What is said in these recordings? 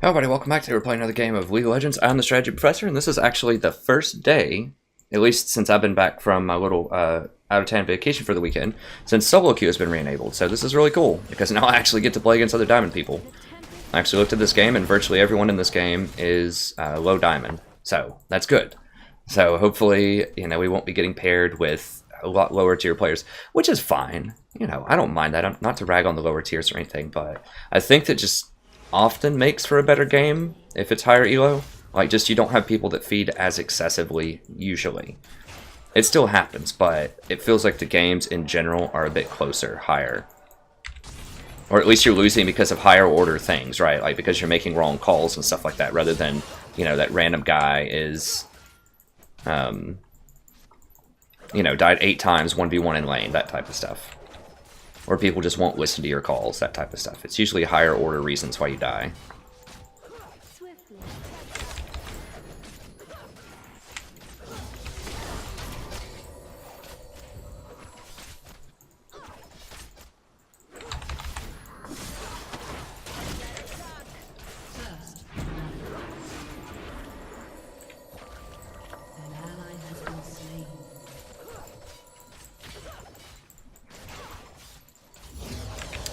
Hey everybody, welcome back. Today we're playing another game of League of Legends. I'm the Strategy Professor, and this is actually the first day, at least since I've been back from my little out-of-town vacation for the weekend, since solo queue has been re-enabled. So this is really cool, because now I actually get to play against other diamond people. I actually looked at this game, and virtually everyone in this game is low diamond. So that's good. So hopefully, you know, we won't be getting paired with a lot lower tier players, which is fine. You know, I don't mind that. I'm not to rag on the lower tiers or anything, but I think that just often makes for a better game if it's higher elo. Like, just you don't have people that feed as excessively, usually. It still happens, but it feels like the games in general are a bit closer, higher. Or at least you're losing because of higher order things, right? Like, because you're making wrong calls and stuff like that, rather than, you know, that random guy is, you know, died 8 times, 1v1 in lane, that type of stuff. Or people just won't listen to your calls, that type of stuff. It's usually higher order reasons why you die.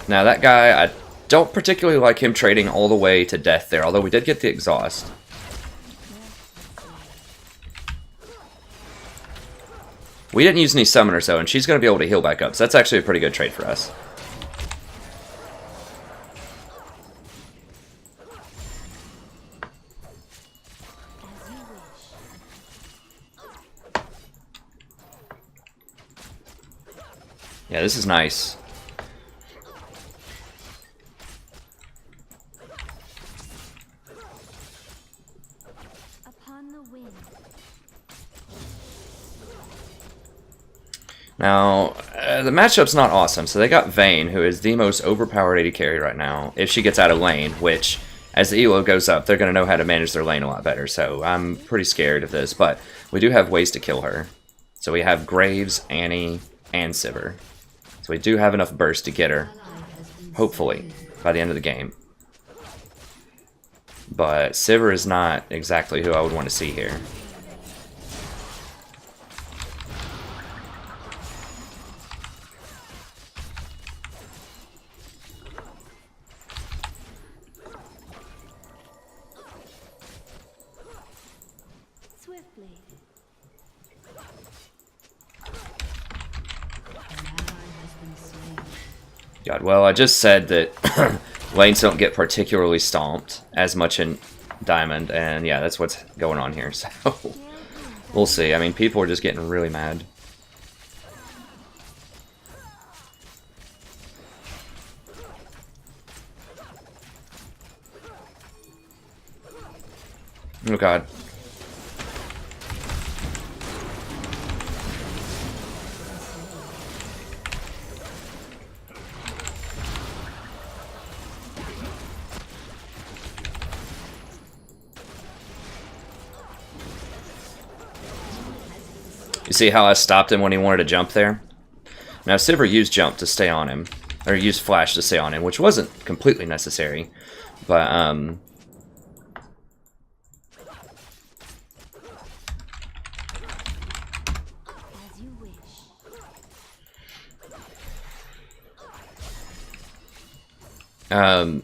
Now that guy, I don't particularly like him trading all the way to death there, although we did get the exhaust. We didn't use any summoners though, and she's going to be able to heal back up, so that's actually a pretty good trade for us. Yeah, this is nice. Now, the matchup's not awesome, so they got Vayne, who is the most overpowered AD carry right now, if she gets out of lane, which, as the elo goes up, they're going to know how to manage their lane a lot better, so I'm pretty scared of this, but we do have ways to kill her. So we have Graves, Annie, and Sivir. So we do have enough burst to get her, hopefully, by the end of the game. But Sivir is not exactly who I would want to see here. God, well, I just said that lanes don't get particularly stomped as much in Diamond, and yeah, that's what's going on here, so we'll see. I mean, people are just getting really mad. Oh god. You see how I stopped him when he wanted to jump there? Now, Sivir used jump to stay on him, or used flash to stay on him, which wasn't completely necessary, but,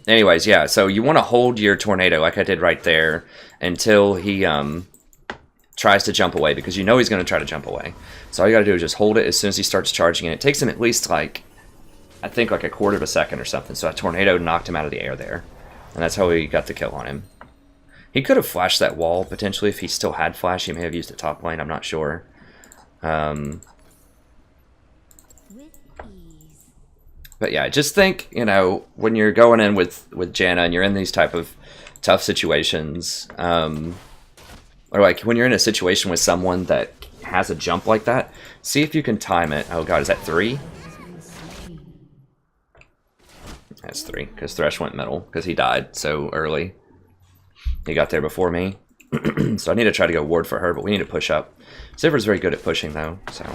anyways, yeah, so you want to hold your tornado, like I did right there, until he, tries to jump away, because you know he's going to try to jump away. So all you got to do is just hold it as soon as he starts charging, and it takes him at least, like, I think like a quarter of a second or something. So a tornado knocked him out of the air there, and that's how we got the kill on him. He could have flashed that wall, potentially, if he still had flash. He may have used it top lane, I'm not sure. But yeah, just think, you know, when you're going in with Janna and you're in these type of tough situations, or like when you're in a situation with someone that has a jump like that, see if you can time it. Oh god, is that 3? That's 3, because Thresh went middle, because he died so early. He got there before me. So I need to try to go ward for her, but we need to push up. Sivir's very good at pushing though, so...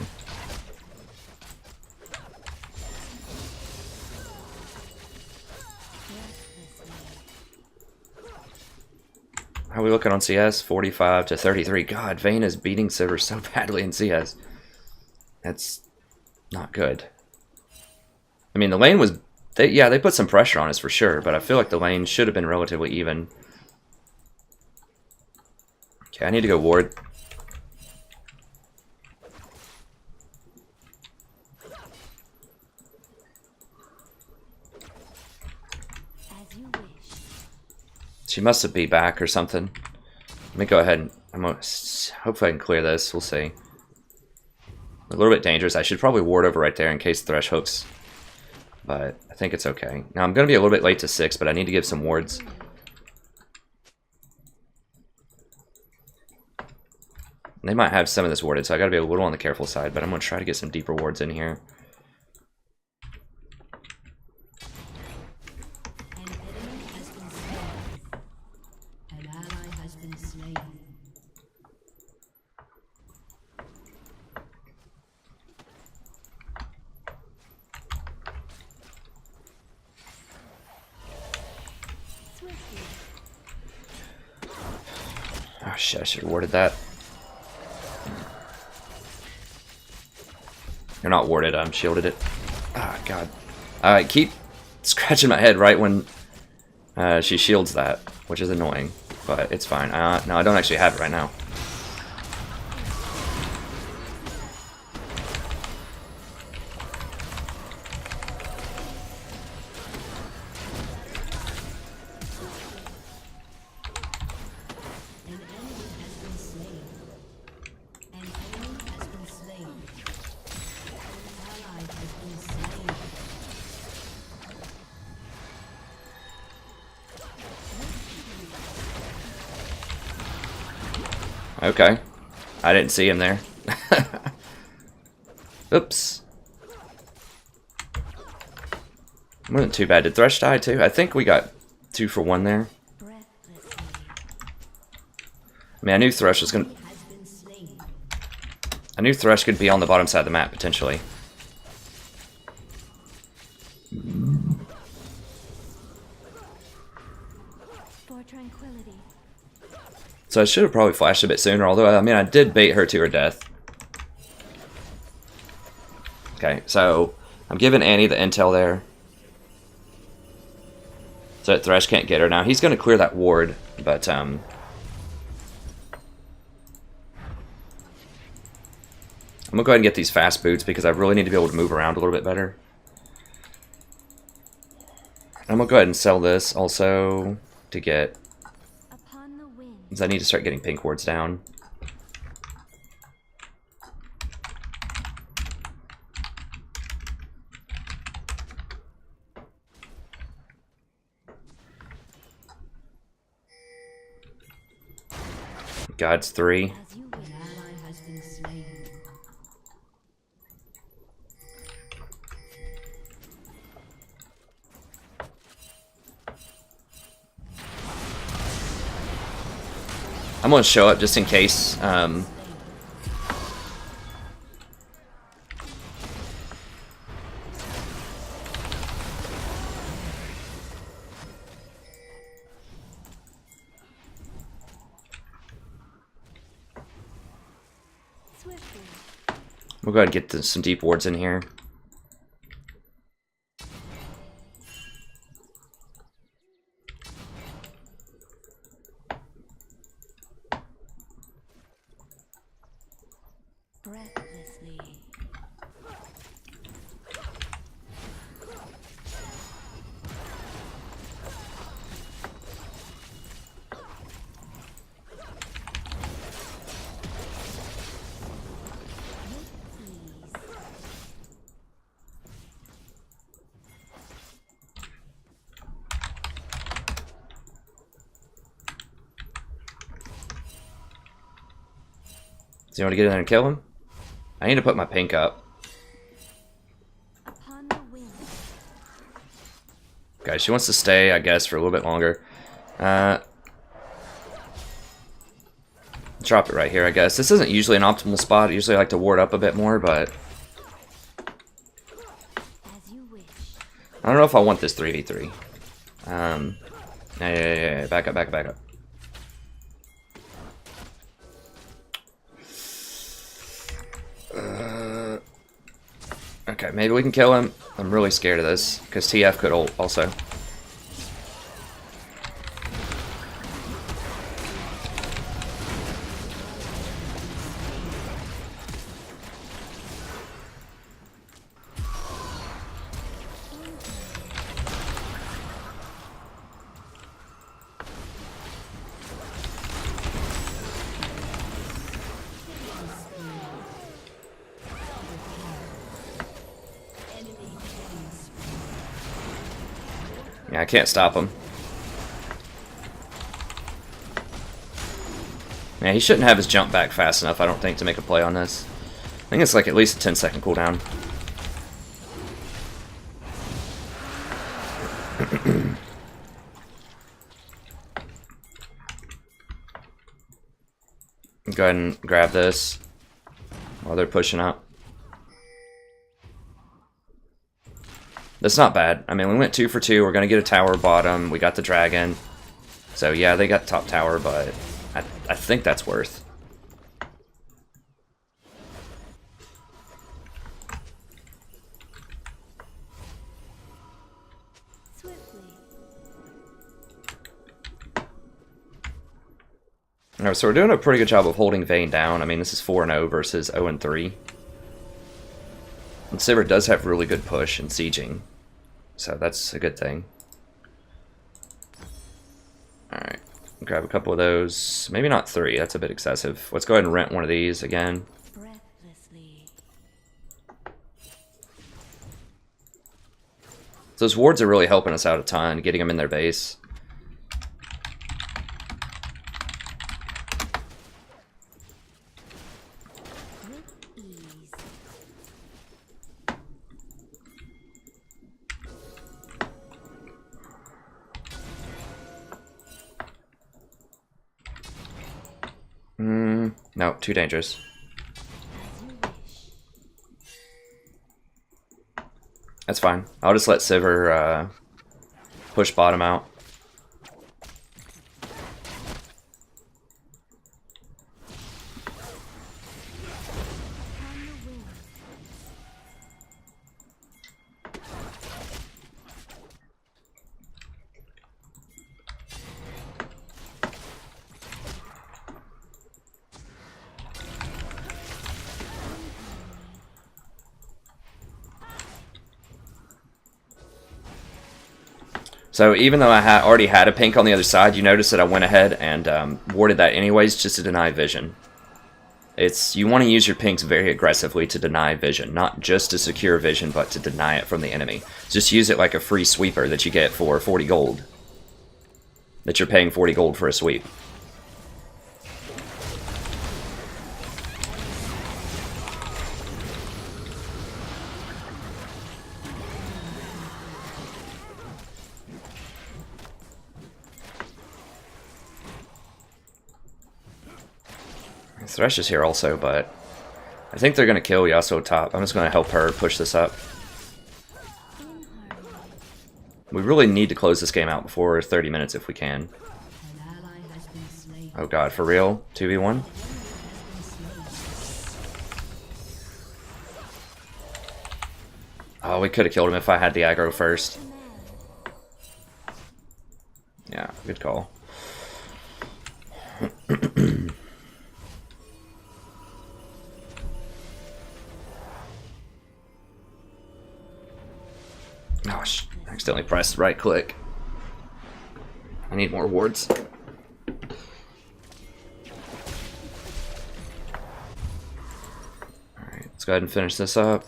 How are we looking on CS? 45 to 33. God, Vayne is beating Silver so badly in CS. That's not good. I mean, the lane was... They put some pressure on us for sure, but I feel like the lane should have been relatively even. Okay, I need to go ward. She must have been back or something. Let me go ahead and hopefully I can clear this. We'll see. A little bit dangerous. I should probably ward over right there in case Thresh hooks. But I think it's okay. Now I'm going to be a little bit late to 6, but I need to give some wards. They might have some of this warded, so I got to be a little on the careful side, but I'm going to try to get some deeper wards in here. Oh shit, I should have warded that. You're not warded, I'm shielded it. Ah, god. I keep scratching my head right when she shields that, which is annoying, but it's fine. No, I don't actually have it right now. Okay. I didn't see him there. Oops. Wasn't too bad. Did Thresh die too? I think we got 2 for 1 there. I mean, I knew Thresh was gonna... I knew Thresh could be on the bottom side of the map, potentially. For tranquility. So I should have probably flashed a bit sooner, although, I mean, I did bait her to her death. Okay, so I'm giving Annie the intel there. So that Thresh can't get her. Now, he's going to clear that ward, but, I'm going to go ahead and get these fast boots because I really need to be able to move around a little bit better. I'm going to go ahead and sell this also to get... I need to start getting pink wards down. God's 3. I'm going to show up just in case. We'll go ahead and get some deep wards in here. Do you want to get in there and kill him? I need to put my pink up. Okay, she wants to stay, I guess, for a little bit longer. Drop it right here, I guess. This isn't usually an optimal spot. I usually like to ward up a bit more, but... I don't know if I want this 3v3. Yeah, back up, back up, back up. Okay, maybe we can kill him. I'm really scared of this, because TF could ult also. Yeah, I can't stop him. Yeah, he shouldn't have his jump back fast enough, I don't think, to make a play on this. I think it's like at least a 10-second cooldown. Go ahead and grab this while they're pushing up. That's not bad. I mean, we went 2 for 2. We're going to get a tower bottom. We got the dragon. So, yeah, they got top tower, but I think that's worth. Alright, so we're doing a pretty good job of holding Vayne down. I mean, this is 4-0 versus 0-3. And Sivir does have really good push and sieging. So that's a good thing. Alright, grab a couple of those. Maybe not 3, that's a bit excessive. Let's go ahead and rent one of these again. Those wards are really helping us out a ton, getting them in their base. No, too dangerous. That's fine. I'll just let Sivir push bottom out. So even though I already had a pink on the other side, you notice that I went ahead and warded that anyways just to deny vision. You want to use your pinks very aggressively to deny vision, not just to secure vision, but to deny it from the enemy. Just use it like a free sweeper that you get for 40 gold. That you're paying 40 gold for a sweep. Thresh is here also, but I think they're going to kill Yasuo top. I'm just going to help her push this up. We really need to close this game out before 30 minutes if we can. Oh god, for real? 2v1? Oh, we could have killed him if I had the aggro first. Yeah, good call. Oh, I accidentally pressed right click. I need more wards. Alright, let's go ahead and finish this up.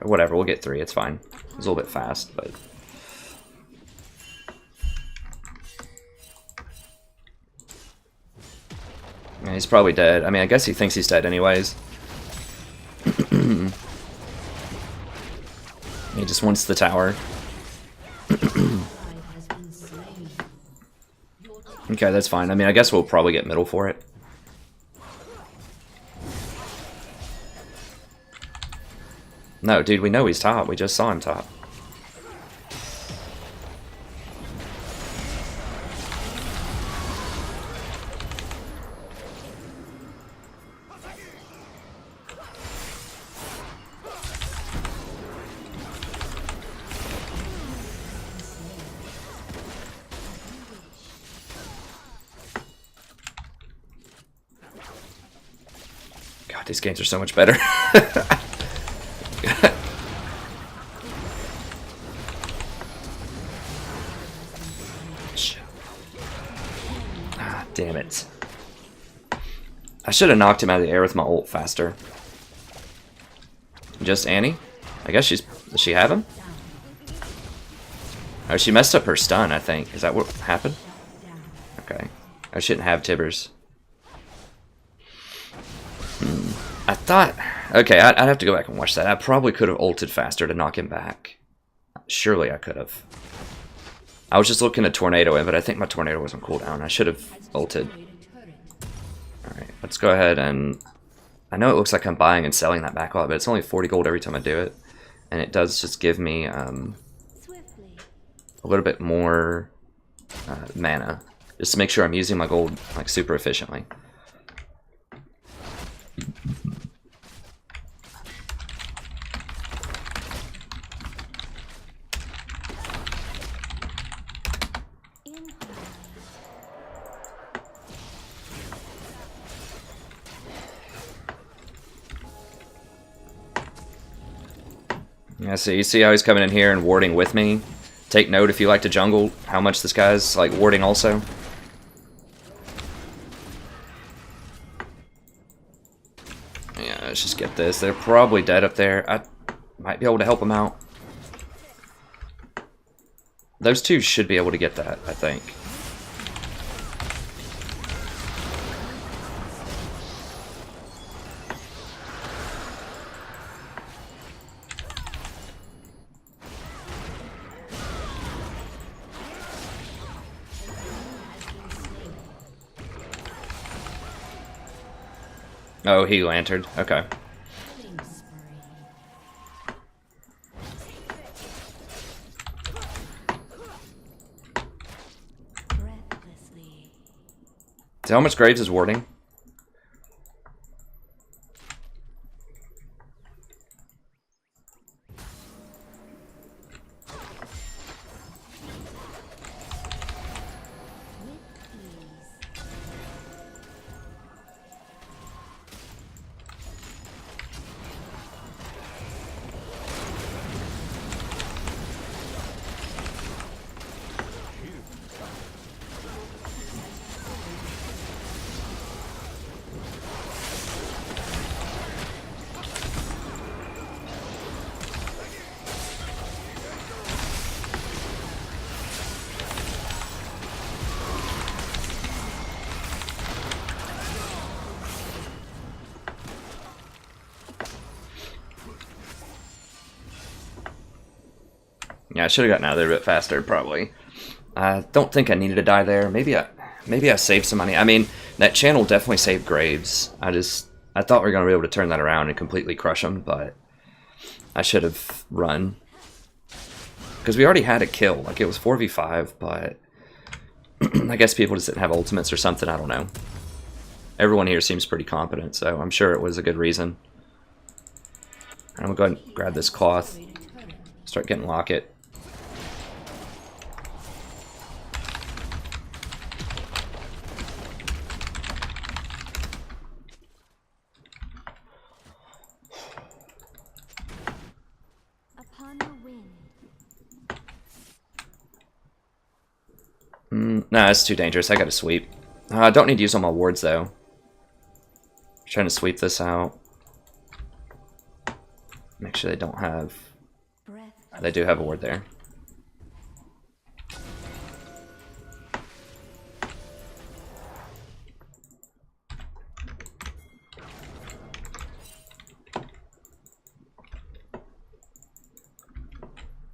Whatever, we'll get 3, it's fine. It's a little bit fast, but... Yeah, he's probably dead. I mean, I guess he thinks he's dead anyways. He just wants the tower. Okay, that's fine. I mean, I guess we'll probably get middle for it. No, dude, we know he's top. We just saw him top. These games are so much better. Damn it. I should have knocked him out of the air with my ult faster. Just Annie? I guess does she have him? Oh, she messed up her stun, I think. Is that what happened? Okay. I shouldn't have Tibbers. I thought... Okay, I'd have to go back and watch that. I probably could have ulted faster to knock him back. Surely I could have. I was just looking to tornado him, but I think my tornado wasn't cooldown. I should have ulted. Alright, let's go ahead and... I know it looks like I'm buying and selling that backlot, but it's only 40 gold every time I do it. And it does just give me a little bit more mana. Just to make sure I'm using my gold like super efficiently. Yeah, so you see how he's coming in here and warding with me? Take note if you like to jungle, how much this guy's like warding also. Yeah, let's just get this. They're probably dead up there. I might be able to help them out. Those two should be able to get that, I think. Oh, he lanterned. Okay. See how much Graves is warding? Yeah, I should have gotten out of there a bit faster, probably. I don't think I needed to die there. Maybe I saved some money. I mean, that channel definitely saved Graves. I thought we were going to be able to turn that around and completely crush him, but I should have run. Because we already had a kill. Like, it was 4v5, but I guess people just didn't have ultimates or something. I don't know. Everyone here seems pretty competent, so I'm sure it was a good reason. I'm going to go ahead and grab this cloth. Start getting Locket. Nah, that's too dangerous. I gotta sweep. I don't need to use all my wards, though. Trying to sweep this out. Make sure they don't have... They do have a ward there.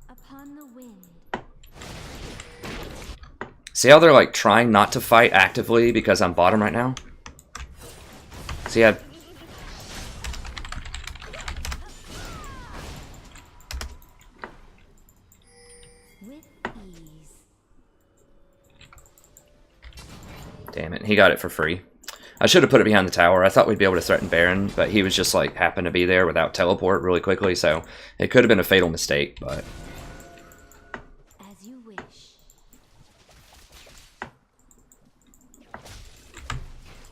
Upon the wind. See how they're like trying not to fight actively because I'm bottom right now? See, I... Damn it, he got it for free. I should have put it behind the tower. I thought we'd be able to threaten Baron, but he was just like happened to be there without teleport really quickly, so it could have been a fatal mistake, but... As you wish.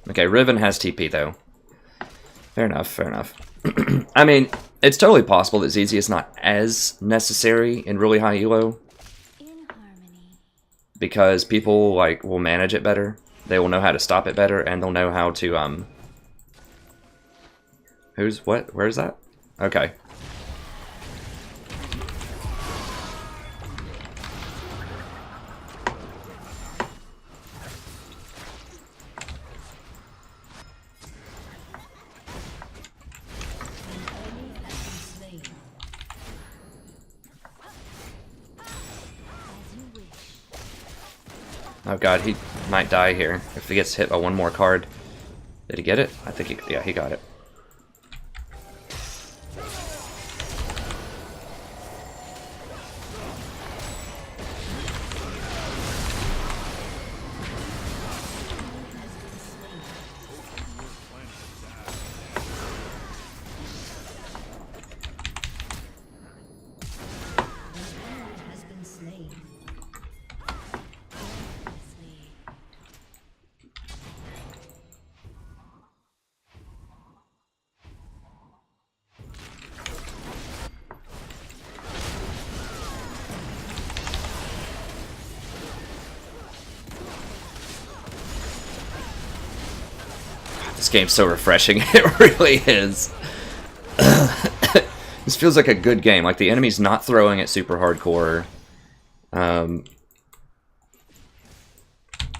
Okay, Riven has TP though. Fair enough, fair enough. I mean, it's totally possible that ZZ is not as necessary in really high elo. In harmony. Because people, like, will manage it better. They will know how to stop it better, and they'll know how to, Who's, what? Where's that? Okay. Oh god, he might die here if he gets hit by one more card. Did he get it? I think he, yeah, he got it. This game's so refreshing. It really is. This feels like a good game. Like, the enemy's not throwing it super hardcore.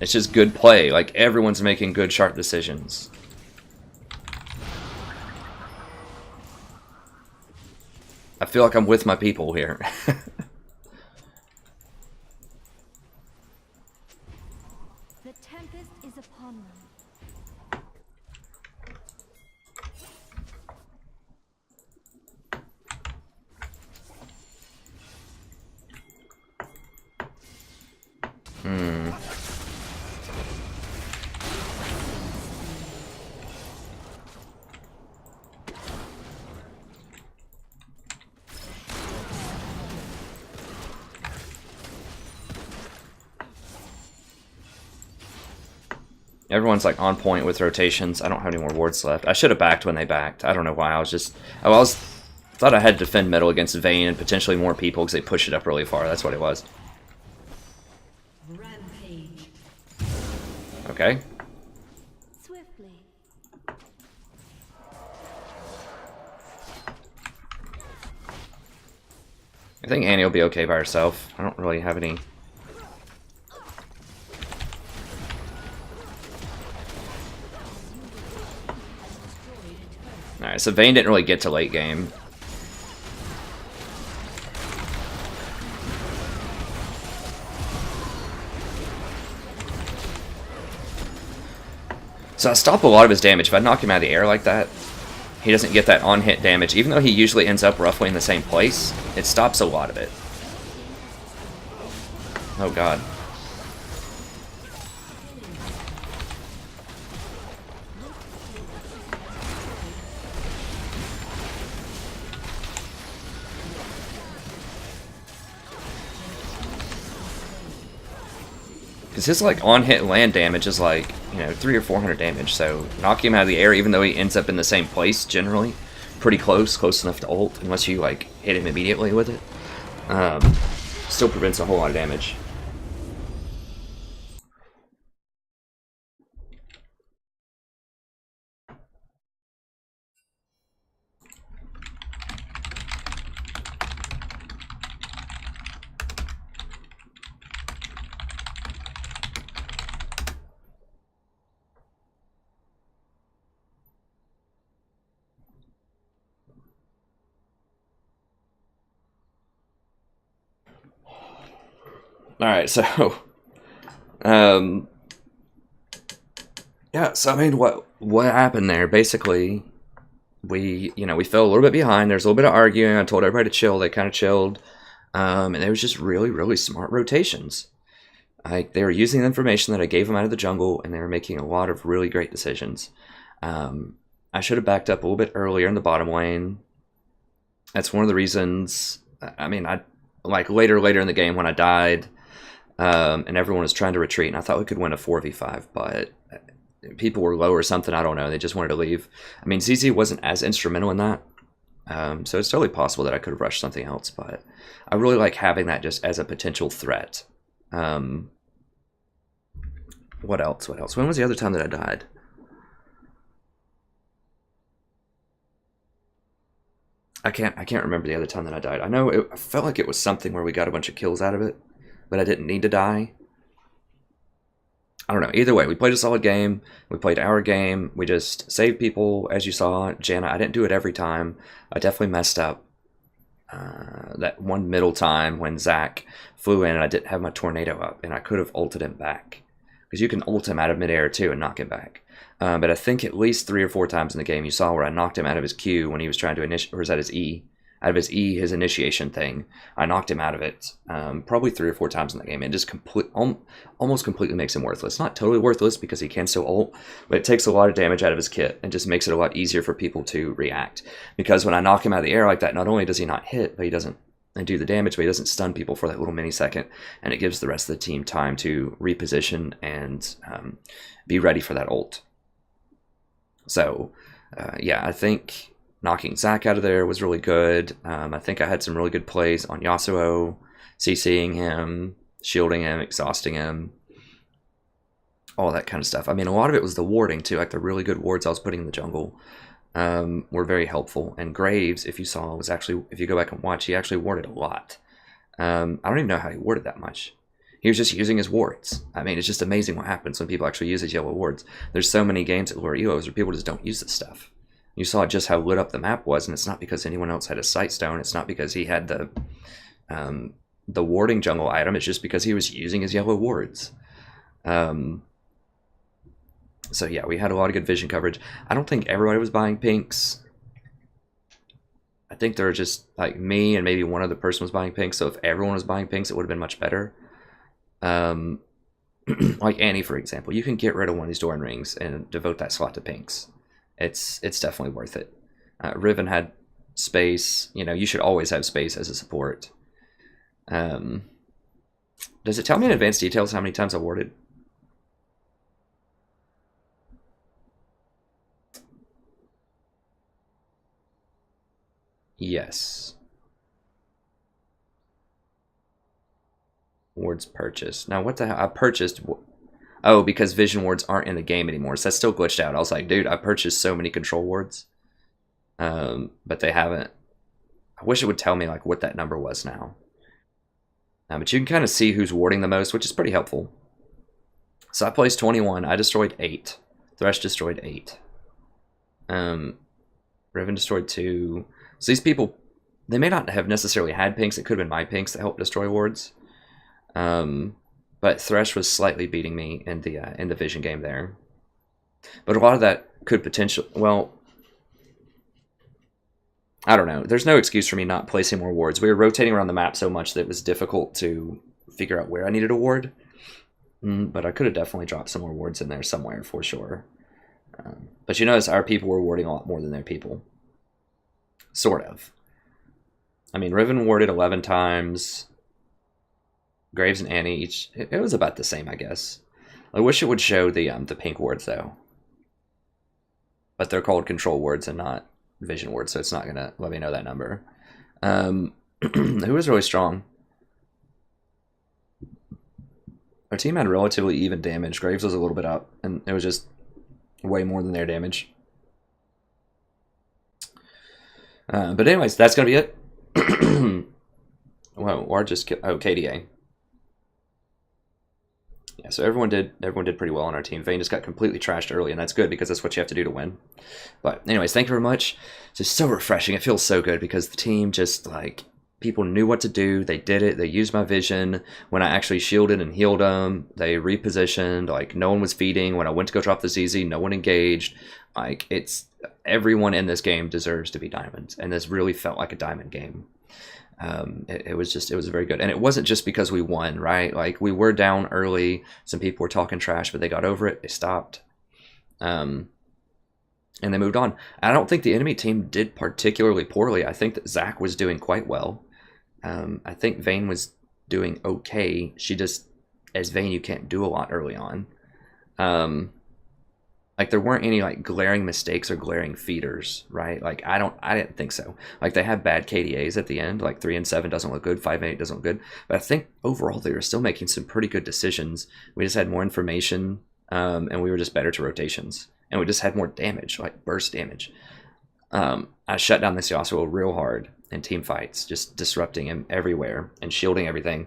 It's just good play. Like, everyone's making good, sharp decisions. I feel like I'm with my people here. The tempest is upon them. Everyone's like on point with rotations. I don't have any more wards left. I should have backed when they backed. I don't know why. I thought I had to defend middle against Vayne and potentially more people because they pushed it up really far. That's what it was. Rampage. Okay. Swiftly. I think Annie will be okay by herself. I don't really have any. Alright, so Vayne didn't really get to late game. So I stop a lot of his damage. If I knock him out of the air like that, he doesn't get that on-hit damage. Even though he usually ends up roughly in the same place, it stops a lot of it. Oh god. Because his like on-hit land damage is like, you know, 300 or 400 damage, so knocking him out of the air, even though he ends up in the same place generally, pretty close enough to ult, unless you like hit him immediately with it, still prevents a whole lot of damage. Alright, so, yeah, so I mean, what happened there? Basically, we fell a little bit behind. There's a little bit of arguing. I told everybody to chill. They kind of chilled. And it was just really, really smart rotations. They were using the information that I gave them out of the jungle, and they were making a lot of really great decisions. I should have backed up a little bit earlier in the bottom lane. That's one of the reasons. I mean, like later in the game when I died, and everyone was trying to retreat, and I thought we could win a 4v5, but people were low or something. I don't know. They just wanted to leave. I mean, ZZ wasn't as instrumental in that. So it's totally possible that I could have rushed something else, but I really like having that just as a potential threat. What else? What else? When was the other time that I died? I can't remember the other time that I died. I know I felt like it was something where we got a bunch of kills out of it, but I didn't need to die. I don't know. Either way, we played a solid game. We played our game. We just saved people, as you saw. Janna, I didn't do it every time. I definitely messed up. That one middle time when Zach flew in and I didn't have my tornado up, and I could have ulted him back. Because you can ult him out of midair too and knock him back. But I think at least 3 or 4 times in the game you saw where I knocked him out of his Q when he was trying to initiate, or was that his E? Out of his E, his initiation thing. I knocked him out of it probably 3 or 4 times in the game. It just almost completely makes him worthless. Not totally worthless because he can still ult, but it takes a lot of damage out of his kit and just makes it a lot easier for people to react. Because when I knock him out of the air like that, not only does he not hit, but he doesn't do the damage, but he doesn't stun people for that little mini second, and it gives the rest of the team time to reposition and be ready for that ult. So, yeah, I think knocking Zach out of there was really good. I think I had some really good plays on Yasuo, CCing him, shielding him, exhausting him, all that kind of stuff. I mean, a lot of it was the warding too, like the really good wards I was putting in the jungle were very helpful. And Graves, if you saw, was actually, if you go back and watch, he actually warded a lot. I don't even know how he warded that much. He was just using his wards. I mean, it's just amazing what happens when people actually use his yellow wards. There's so many games at lower ELOs where people just don't use this stuff. You saw just how lit up the map was, and it's not because anyone else had a sight stone. It's not because he had the warding jungle item. It's just because he was using his yellow wards. So yeah, we had a lot of good vision coverage. I don't think everybody was buying pinks. I think there were just like me and maybe one other person was buying pinks. So if everyone was buying pinks, it would have been much better. Like Annie, for example, you can get rid of one of these Doran rings and devote that slot to pinks. It's definitely worth it. Riven had space. You know, you should always have space as a support. Does it tell me in advanced details how many times I warded? Yes. Wards purchased. Now, what the hell? I purchased... Oh, because vision wards aren't in the game anymore. So that's still glitched out. I was like, dude, I purchased so many control wards. But they haven't. I wish it would tell me like what that number was now. But you can kind of see who's warding the most, which is pretty helpful. So I placed 21. I destroyed 8. Thresh destroyed 8. Riven destroyed 2. So these people, they may not have necessarily had pinks. It could have been my pinks that helped destroy wards. But Thresh was slightly beating me in the vision game there. But a lot of that could potentially, well, I don't know. There's no excuse for me not placing more wards. We were rotating around the map so much that it was difficult to figure out where I needed a ward. But I could have definitely dropped some more wards in there somewhere for sure. But you notice our people were warding a lot more than their people. Sort of. I mean, Riven warded 11 times. Graves and Annie each, it was about the same, I guess. I wish it would show the pink wards though. But they're called control wards and not vision wards, so it's not gonna let me know that number. Who was really strong? Our team had relatively even damage. Graves was a little bit up, and it was just way more than their damage. But anyways, that's gonna be it. Well, or just KDA. Yeah, so everyone did pretty well on our team. Vayne just got completely trashed early, and that's good because that's what you have to do to win. But anyways, thank you very much. It's just so refreshing. It feels so good because the team just like people knew what to do. They did it. They used my vision when I actually shielded and healed them. They repositioned. Like no one was feeding when I went to go drop the ZZ. No one engaged. Like it's everyone in this game deserves to be diamonds, and this really felt like a diamond game. It was very good. And it wasn't just because we won, right? Like we were down early. Some people were talking trash, but they got over it. They stopped. And they moved on. I don't think the enemy team did particularly poorly. I think that Zach was doing quite well. I think Vayne was doing okay. She just, as Vayne, you can't do a lot early on. Like there weren't any like glaring mistakes or glaring feeders, right? Like I didn't think so. Like they had bad KDAs at the end, like 3 and 7 doesn't look good, 5 and 8 doesn't look good. But I think overall they were still making some pretty good decisions. We just had more information, and we were just better to rotations, and we just had more damage, like burst damage. I shut down this Yasuo real hard in team fights, just disrupting him everywhere and shielding everything.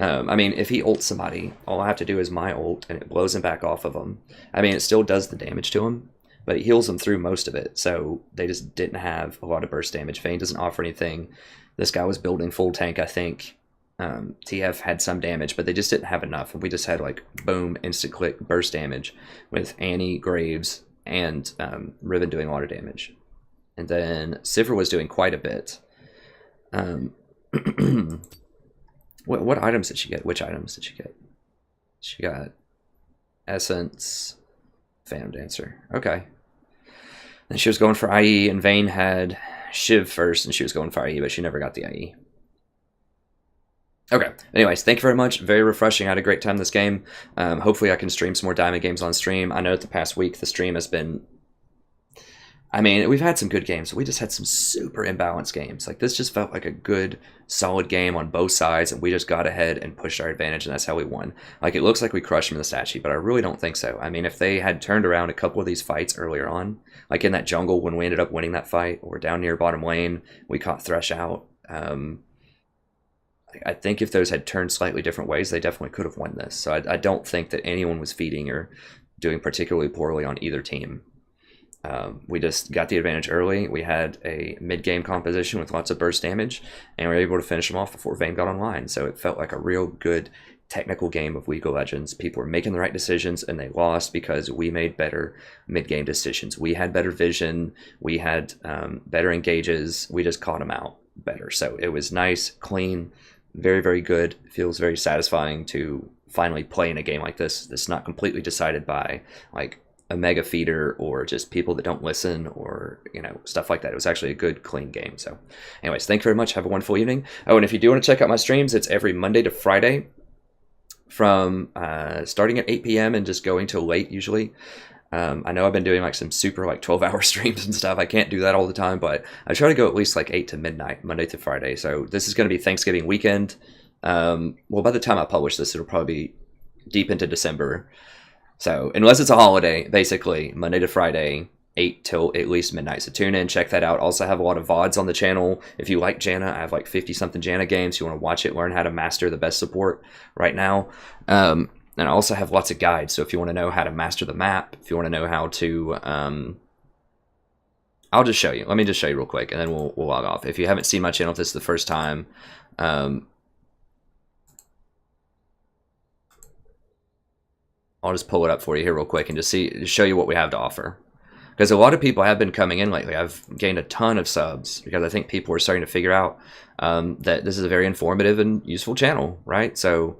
I mean, if he ults somebody, all I have to do is my ult, and it blows him back off of him. I mean, it still does the damage to him, but it heals them through most of it. So they just didn't have a lot of burst damage. Vayne doesn't offer anything. This guy was building full tank, I think. TF had some damage, but they just didn't have enough. We just had like boom, instant click, burst damage with Annie, Graves, and Riven doing a lot of damage. And then Sivir was doing quite a bit. What items did she get? Which items did she get? She got Essence, Phantom Dancer. Okay. And she was going for IE, and Vayne had Shiv first, and she was going for IE, but she never got the IE. Okay. Anyways, thank you very much. Very refreshing. I had a great time this game. Hopefully I can stream some more Diamond games on stream. I know the past week the stream has been... I mean, we've had some good games. We just had some super imbalanced games. Like, this just felt like a good, solid game on both sides, and we just got ahead and pushed our advantage, and that's how we won. Like, it looks like we crushed them in the stat sheet, but I really don't think so. I mean, if they had turned around a couple of these fights earlier on, like in that jungle when we ended up winning that fight, or down near bottom lane, we caught Thresh out. I think if those had turned slightly different ways, they definitely could have won this. So I don't think that anyone was feeding or doing particularly poorly on either team. We just got the advantage early. We had a mid-game composition with lots of burst damage, and we were able to finish them off before Vayne got online. So it felt like a real good technical game of League of Legends. People were making the right decisions, and they lost because we made better mid-game decisions. We had better vision. We had better engages. We just caught them out better. So it was nice, clean, very, very good. It feels very satisfying to finally play in a game like this that's not completely decided by like a mega feeder or just people that don't listen or, you know, stuff like that. It was actually a good, clean game. So anyways, thank you very much. Have a wonderful evening. Oh, and if you do want to check out my streams, it's every Monday to Friday from starting at 8 p.m. and just going till late usually. I know I've been doing like some super like 12-hour streams and stuff. I can't do that all the time, but I try to go at least like 8 to midnight, Monday to Friday. So this is going to be Thanksgiving weekend. Well, by the time I publish this, it'll probably be deep into December. So unless it's a holiday, basically Monday to Friday, 8 till at least midnight. So tune in, check that out. Also have a lot of VODs on the channel. If you like Janna, I have like 50-something Janna games. You want to watch it, learn how to master the best support right now. And I also have lots of guides. So if you want to know how to master the map, if you want to know how to... I'll just show you. Let me just show you real quick, and then we'll log off. If you haven't seen my channel, if this is the first time... I'll just pull it up for you here real quick and just show you what we have to offer. Because a lot of people have been coming in lately. I've gained a ton of subs because I think people are starting to figure out that this is a very informative and useful channel, right? So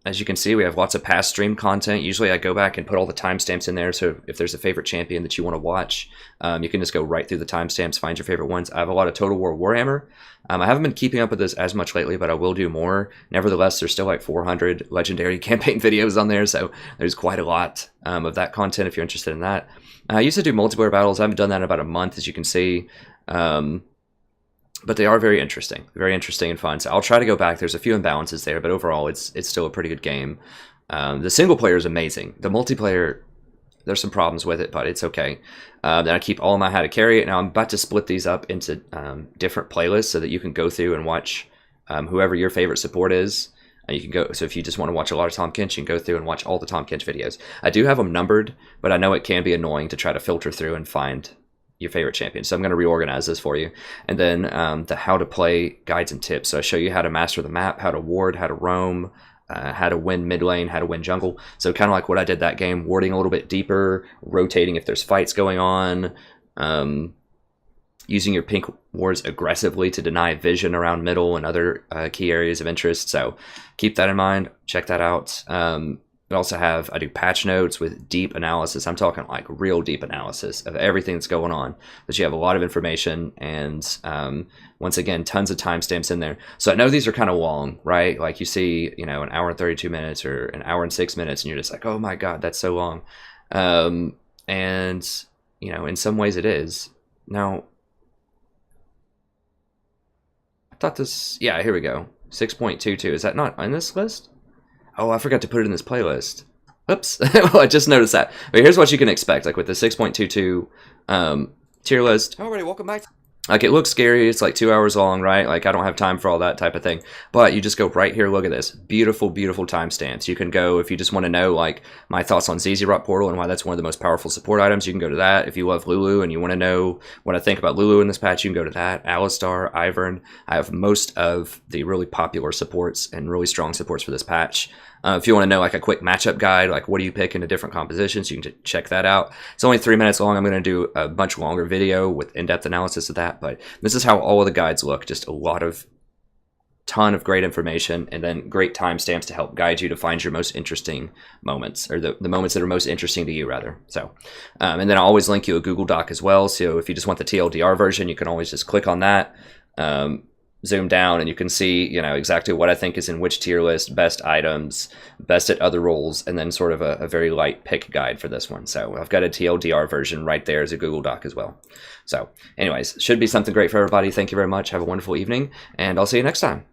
as you can see, we have lots of past stream content. Usually I go back and put all the timestamps in there. So if there's a favorite champion that you want to watch, you can just go right through the timestamps, find your favorite ones. I have a lot of Total War Warhammer. I haven't been keeping up with this as much lately, but I will do more. Nevertheless, there's still like 400 legendary campaign videos on there. So there's quite a lot of that content if you're interested in that. I used to do multiplayer battles. I haven't done that in about a month, as you can see. But they are very interesting and fun. So I'll try to go back. There's a few imbalances there, but overall it's still a pretty good game. The single player is amazing. The multiplayer, there's some problems with it, but it's okay. Then I keep all my how to carry it. Now I'm about to split these up into different playlists so that you can go through and watch whoever your favorite support is. And you can go. So if you just want to watch a lot of Tahm Kench, you can go through and watch all the Tahm Kench videos. I do have them numbered, but I know it can be annoying to try to filter through and find your favorite champion. So I'm going to reorganize this for you. And then the how to play guides and tips. So I show you how to master the map, how to ward, how to roam, how to win mid lane, how to win jungle. So kind of like what I did that game, warding a little bit deeper, rotating if there's fights going on, using your pink wards aggressively to deny vision around middle and other key areas of interest. So keep that in mind. Check that out. I also I do patch notes with deep analysis. I'm talking like real deep analysis of everything that's going on. That you have a lot of information and once again, tons of timestamps in there. So I know these are kind of long, right? Like you see, you know, an hour and 32 minutes or an hour and 6 minutes and you're just like, oh my God, that's so long. And, you know, in some ways it is. Now, I thought this, yeah, here we go. 6.22, is that not on this list? Oh, I forgot to put it in this playlist. Oops, well, I just noticed that. But here's what you can expect, like with the 6.22 tier list. Alrighty, welcome back. Like, it looks scary, it's like 2 hours long, right? Like, I don't have time for all that type of thing. But you just go right here, look at this. Beautiful, beautiful timestamps. You can go, if you just want to know, like, my thoughts on ZZ Rock Portal and why that's one of the most powerful support items, you can go to that. If you love Lulu and you want to know what I think about Lulu in this patch, you can go to that. Alistar, Ivern. I have most of the really popular supports and really strong supports for this patch. If you want to know like a quick matchup guide, like what do you pick into different compositions, you can check that out. It's only 3 minutes long. I'm going to do a much longer video with in-depth analysis of that, but this is how all of the guides look. Just a ton of great information, and then great timestamps to help guide you to find your most interesting moments, or the moments that are most interesting to you, rather. So, and then I'll always link you a Google Doc as well. So if you just want the TLDR version, you can always just click on that. Zoom down and you can see, you know, exactly what I think is in which tier list, best items, best at other roles, and then sort of a very light pick guide for this one. So I've got a TLDR version right there as a Google Doc as well. So anyways, should be something great for everybody. Thank you very much. Have a wonderful evening, and I'll see you next time.